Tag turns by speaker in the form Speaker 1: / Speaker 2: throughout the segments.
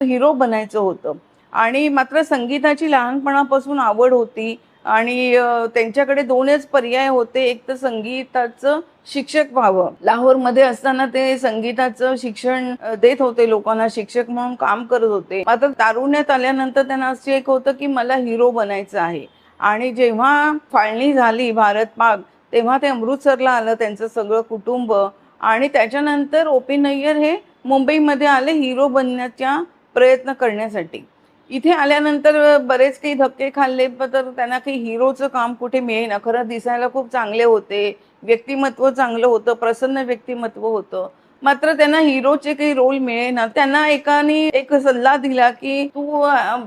Speaker 1: Hero बनायचं होतं आणि मात्र संगीताची लहानपणापासून आवड होती आणि त्यांच्याकडे 2च पर्याय होते. एक तर संगीताचं शिक्षक व्हावं. लाहोरमध्ये असताना ते संगीताचं शिक्षण देत होते लोकांना, शिक्षक म्हणून काम करत होते. मात्र तारुण्यात आल्यानंतर त्यांना असं एक होतं, की मला हिरो बनायचं आहे आणि जेव्हा फाळणी झाली भारत-पाक, तेव्हा ते अमृतसरला आलं त्यांचं सगळं कुटुंब आणि त्याच्यानंतर ओ.पी. नय्यर हे मुंबईमध्ये आले हिरो बनण्याच्या प्रयत्न करण्यासाठी. इथे आल्यानंतर बरेच काही धक्के खाल्ले, तर त्यांना काही हिरोचं काम कुठे मिळेना. खरं दिसायला खूप चांगले होते, व्यक्तिमत्व चांगलं होतं, प्रसन्न व्यक्तिमत्व होतं. मात्र त्यांना हिरोचे काही रोल मिळेना. त्यांना एकाने एक सल्ला दिला, की "तू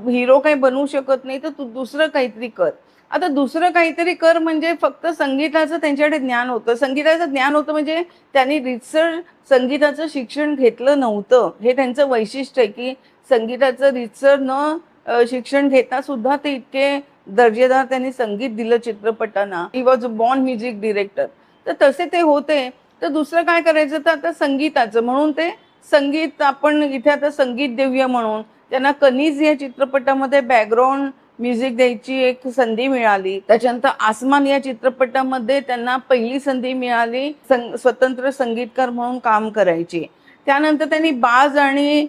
Speaker 1: हिरो काही बनू शकत नाही, तर तू दुसरं काहीतरी कर." आता दुसरं काहीतरी कर म्हणजे फक्त संगीताचं त्यांच्याकडे ज्ञान होतं. संगीताचं ज्ञान होतं म्हणजे त्यांनी रीतसर संगीताचं शिक्षण घेतलं नव्हतं. हे त्यांचं वैशिष्ट्य आहे, की संगीताचं रीतसर शिक्षण घेता सुद्धा ते इतके दर्जेदार त्यांनी संगीत दिलं चित्रपटांना. He was born music director. तर तसे ते होते. तर दुसरं काय करायचं तर आता संगीताचं म्हणून ते संगीत आपण इथे आता संगीत देऊया म्हणून त्यांना कनीज या चित्रपटामध्ये बॅकग्राऊंड म्युझिक द्यायची एक संधी मिळाली. त्याच्यानंतर आसमान या चित्रपटामध्ये त्यांना पहिली संधी मिळाली स्वतंत्र संगीतकार म्हणून काम करायची. त्यानंतर त्यांनी बाज आणि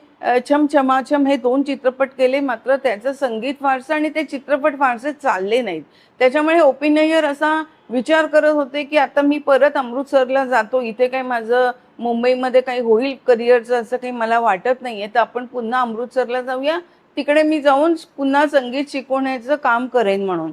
Speaker 1: छम छमाछम हे 2 चित्रपट केले. मात्र त्याचं संगीत फारसं आणि ते चित्रपट फारसे चालले नाहीत. त्याच्यामुळे ओ.पी. नय्यर असा विचार करत होते, की आता मी परत अमृतसरला जातो. इथे काही माझं मुंबईमध्ये काही होईल करिअरचं असं काही मला वाटत नाहीये. तर आपण पुन्हा अमृतसरला जाऊया. तिकडे मी जाऊन पुन्हा संगीत शिकवण्याचं काम करेन म्हणून.